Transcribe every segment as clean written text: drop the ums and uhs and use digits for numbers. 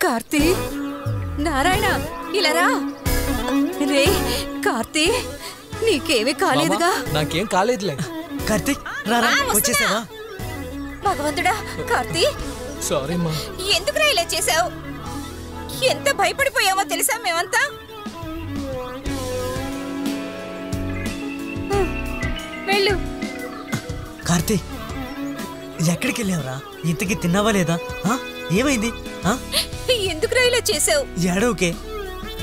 కార్తీ, నారాయణ ఇలారా. రే కార్తీ, నీకేమీ కాలేదుగా? నాకేం కాలేదులే. కార్తీక్ రారా, వచ్చేసావా? భగవంతుడా, కార్తీ సారీ మా. ఎందుకురా ఇలా చేసావు? ఎంత భయపడిపోయామో తెలుసా మేమంతా. వెళ్ళు. కార్తీక్ ఎక్కడికి వెళ్ళావురా? ఇంతకి తిన్నావా లేదా? ఏమైంది? ఎందుకురా ఇలా చేసావు? ఏడోకే,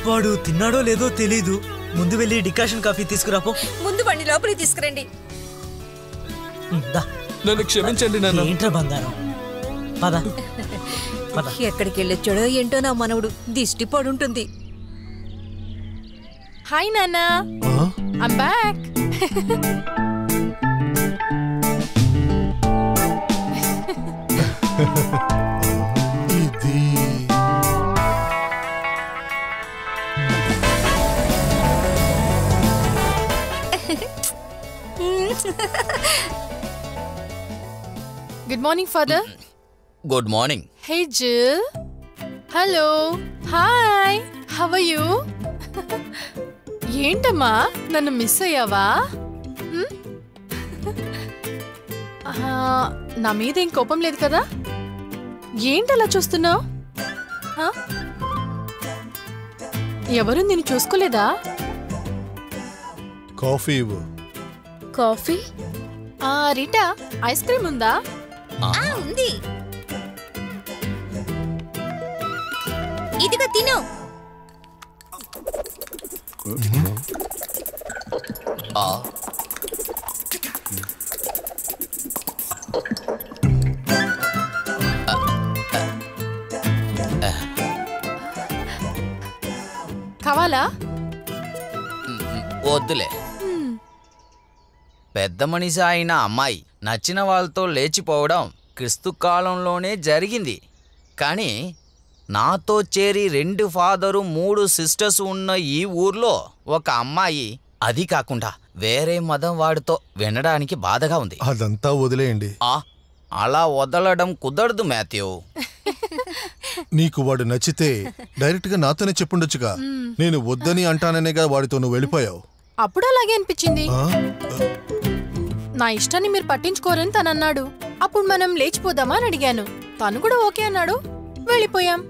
వాడు తిన్నాడో లేదో తెలీదు. ముందు వెళ్ళి డికాషన్ కాఫీ తీసుకురాపో. ముందు బండి లోపలికి తీసుకురండి. నన్ను క్షమించండి నాన్న. ఏంట్రా బంగారం, పద పద. ఎక్కడికి వెళ్ళొచ్చాడో ఏంటో నా మనవుడు. దిష్టి పడుంటుంది. హాయ్ నాన్నా, I'm back. Good morning, father. Good morning. Hey, Jill. Hello. Hi. How are you? ఏంటమ్మా, నన్ను మిస్ అయ్యావా? నా మీద ఏం కోపం లేదు కదా? ఏంటలా చూస్తున్నావు? ఎవరు నిన్ను చూసుకోలేదా? కాఫీ ఇవ్వు. కాఫీ? రీటా, ఐస్ క్రీమ్ ఉందా? ఉంది. ఇదిగో తిను. కావాలా? వద్దులే. పెద్ద మనిషి అయిన అమ్మాయి నచ్చిన వాళ్ళతో లేచిపోవడం క్రిస్తు కాలంలోనే జరిగింది. కానీ నాతో చేరి 2 ఫాదరు 3 సిస్టర్స్ ఉన్న ఈ ఊర్లో ఒక అమ్మాయి, అది కాకుండా వేరే మతం వాడితో వినడానికి బాధగా ఉంది. అదంతా వదిలేయండి. అలా వదలడం కుదరదు మాథ్యూ. నీకు వాడు నచ్చితే డైరెక్ట్ గా నాతోనే చెప్పుండొచ్చుగా. నేను వద్దని అంటాననేగా వాడితో నువ్వు వెళ్ళిపోయావు. అప్పుడు అలాగే అనిపించింది. నా ఇష్టాన్ని మీరు పట్టించుకోరని తను అన్నాడు. అప్పుడు మనం లేచిపోదామా అని అడిగాను. తను కూడా ఓకే అన్నాడు. వెళ్ళిపోయాం.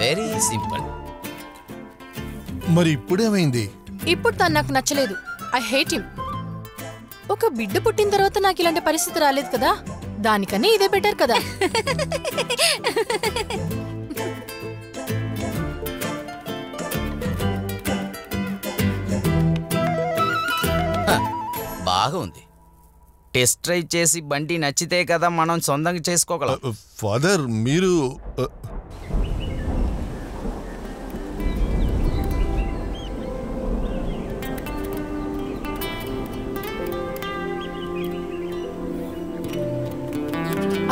Very simple. మరి ఇప్పుడేమైంది? ఇప్పుడు తను నాకు నచ్చలేదు. I hate him. ఒక బిడ్డ పుట్టిన తర్వాత నాకు ఇలాంటి పరిస్థితి రాలేదు కదా. దానికన్నా ఇదే బెటర్ కదా. బాగుంది. టెస్ట్ డ్రైవ్ చేసి బండి నచ్చితే కదా మనం సొంతంగా చేసుకోగలం. ఫాదర్, మీరు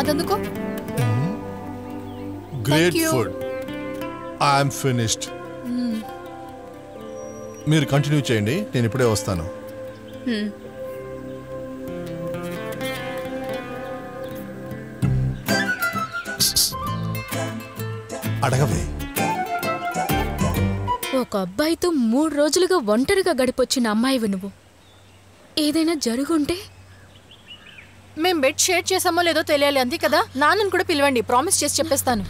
అదందుకో. Great food. I'm finished. మీరు కంటిన్యూ చేయండి, నేను ఇప్పుడే వస్తాను. అడగవే. ఒక అబ్బాయితో 3 రోజులుగా ఒంటరిగా గడిపొచ్చిన అమ్మాయివి నువ్వు. ఏదైనా జరుగుంటే? మేం బెడ్ షేర్ చేసామో లేదో తెలియాలి, అంతే కదా. నాన్నను కూడా పిలవండి, ప్రామిస్ చేసి చెప్పేస్తాను.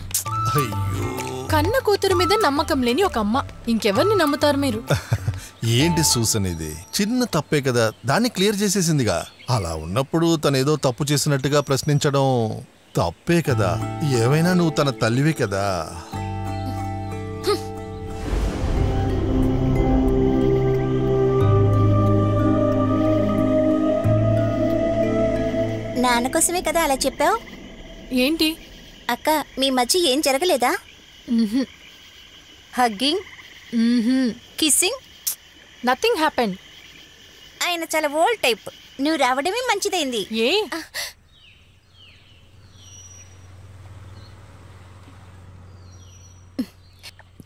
కన్న కూతురు మీద నమ్మకం లేని ఒక అమ్మ, ఇంకెవరిని నమ్ముతారు మీరు? ఏంటి సూసన్ ఇది? చిన్న తప్పే కదా, దాన్ని క్లియర్ చేసేసిందిగా. అలా ఉన్నప్పుడు తనేదో తప్పు చేసినట్టుగా ప్రశ్నించడం తప్పే కదా. ఏమైనా నువ్వు తన తల్లివి కదా. నాన్న కోసమే కదా అలా చెప్పావు? ఏంటి అక్క, మీ మధ్య ఏం జరగలేదా? Hugging, kissing, nothing happen. ఆయన చాలా ఓల్డ్ టైప్. నువ్వు రావడమే మంచిదైంది. ఏ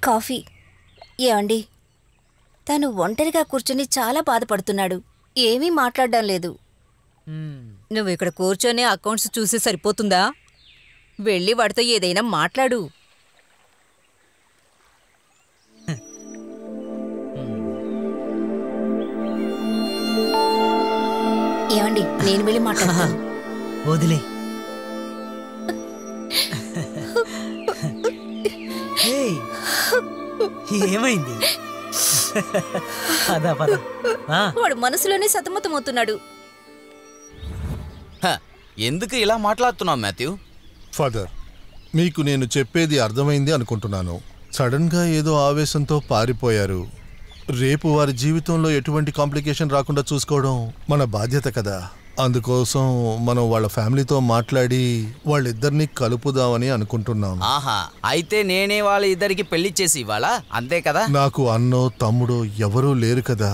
కాఫీ. ఏమండి, తను ఒంటరిగా కూర్చొని చాలా బాధపడుతున్నాడు. ఏమీ మాట్లాడడం లేదు. నువ్వు ఇక్కడ కూర్చొని అకౌంట్స్ చూసి సరిపోతుందా? వెళ్ళి వాడితో ఏదైనా మాట్లాడు. ఏమండి, నేను వెళ్ళి మాట్లాడతాను. వదిలే. ఏమైంది? వాడు మనసులోనే సతమతమవుతున్నాడు. ఎందుకు ఇలా మాట్లాడుతున్నావు మాథ్యూ? ఫాదర్, మీకు నేను చెప్పేది అర్థమైంది అనుకుంటున్నాను. సడన్గా ఏదో ఆవేశంతో పారిపోయారు. రేపు వారి జీవితంలో ఎటువంటి కాంప్లికేషన్ రాకుండా చూసుకోవడం మన బాధ్యత కదా. అందుకోసం మనం వాళ్ళ ఫ్యామిలీతో మాట్లాడి వాళ్ళిద్దరినీ కలుపుదామని అనుకుంటున్నాం. ఆహా, అయితే నేనే వాళ్ళ ఇద్దరికి పెళ్లి చేసి ఇవ్వాలా? అంతే కదా. నాకు అన్నో తమ్ముడో ఎవరూ లేరు కదా.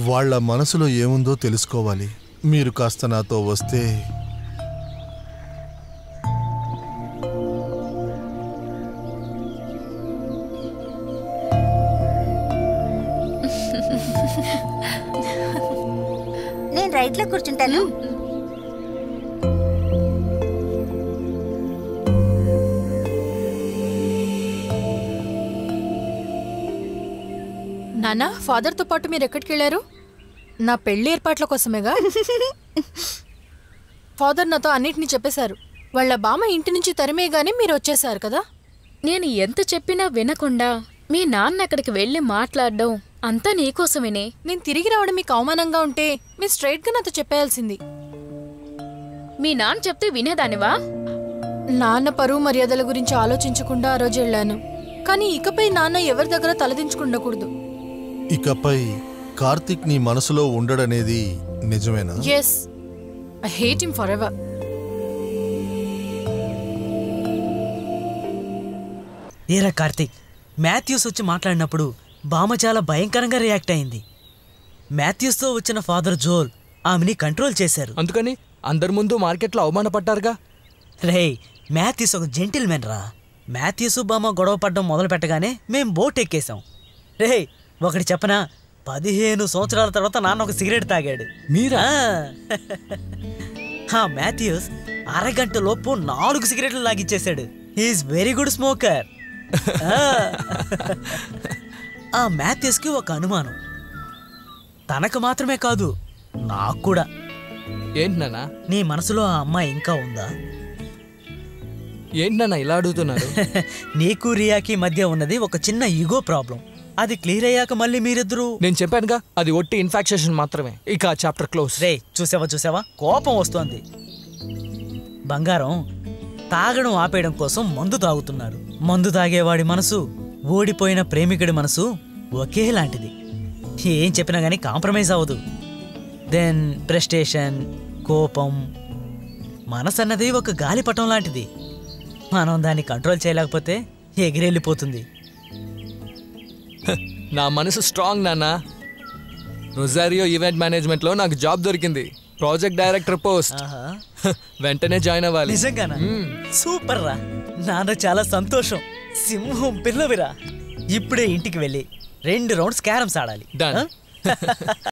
వాళ్ళ మనసులో ఏముందో తెలుసుకోవాలి. మీరు కాస్త నాతో వస్తే. నేను రైట్ లో కూర్చుంటాను. నానా, ఫాదర్ తో పాటు మీరు ఎక్కడికి వెళ్ళారు? నా పెళ్లి ఏర్పాట్ల కోసమేగా? ఫాదర్ నాతో అన్నిటినీ చెప్పేశారు. వాళ్ళ బామ్మ ఇంటి నుంచి తరిమేగానే మీరు వచ్చేశారు కదా. నేను ఎంత చెప్పినా వినకుండా మీ నాన్న అక్కడికి వెళ్ళి మాట్లాడడం అంతా నీకోసమేనే. నేను తిరిగి రావడం మీకు అవమానంగా ఉంటే మీరు స్ట్రైట్ గా నాతో చెప్పేయాల్సింది. మీ నాన్న చెప్తే వినేదానివా? నాన్న పరువు మర్యాదల గురించి ఆలోచించకుండా ఆ రోజు వెళ్ళాను. కానీ ఇకపై నాన్న ఎవరి దగ్గర తలదించుకుండకూడదు. ఇకపై కార్తిక్ నీ మనసులో ఉండడనేది నిజమేనా? Yes, I hate him forever. ఏరా కార్తిక్, మాథ్యూస్ వచ్చి మాట్లాడినప్పుడు బామ్మ చాలా భయంకరంగా రియాక్ట్ అయింది. మాథ్యూస్తో వచ్చిన ఫాదర్ జోల్ ఆమెని కంట్రోల్ చేశారు. అందుకని అందరి ముందు మార్కెట్లో అవమానపడ్డారుగా. రేయ్, మాథ్యూస్ ఒక జెంటిల్మెన్ రా. మాథ్యూస్ బామ్మ గొడవ పడ్డం మొదలు పెట్టగానే మేం బోట్ ఎక్కేశాం. రేయ్, ఒకటి చెప్పనా, 15 సంవత్సరాల తర్వాత నాన్న ఒక సిగరెట్ తాగాడు. మీరా? మాథ్యూస్ అరగంట లోపు 4 సిగరెట్లు లాగిచ్చేశాడు. He's very good smoker. ఆ మాథ్యూస్కి ఒక అనుమానం. తనకు మాత్రమే కాదు, నాకు కూడా. ఏంటి నాన్న? నీ మనసులో ఆ అమ్మాయి ఇంకా ఉందా? ఏంటి నాన్న ఇలా అడుగుతున్నారు? నీకు రియాకి మధ్య ఉన్నది ఒక చిన్న ఈగో ప్రాబ్లం. అది క్లియర్ అయ్యాక మళ్ళీ మీరిద్దరూ. నేను చెప్పానుగా, అది ఒట్టి ఇన్ఫాక్షన్ మాత్రమే. ఇక చాప్టర్ క్లోజ్. రే, చూసావా కోపం వస్తోంది. బంగారం తాగడం ఆపేయడం కోసం మందు తాగుతున్నాడు. మందు తాగేవాడి మనసు, ఓడిపోయిన ప్రేమికుడి మనసు ఒకేలాంటిది. ఏం చెప్పినా గానీ కాంప్రమైజ్ అవ్వదు. దెన్ ప్రెస్టేషన్, కోపం. మనసు అన్నది ఒక గాలిపటం లాంటిది. మనం దాన్ని కంట్రోల్ చేయలేకపోతే ఎగిరెళ్ళిపోతుంది. నా మనసు స్ట్రాంగ్ నాన్న. రొజారియో ఈవెంట్ మేనేజ్మెంట్ లో నాకు జాబ్ దొరికింది. Project director post. వెంటనే జాయిన్ అవ్వాలి. నిజంగానా? సూపర్ రా. నాన్న చాలా సంతోషం. సింహం పిల్లవిరా. ఇప్పుడే ఇంటికి వెళ్ళి 2 రౌండ్స్ క్యారమ్స్ ఆడాలి. డన్.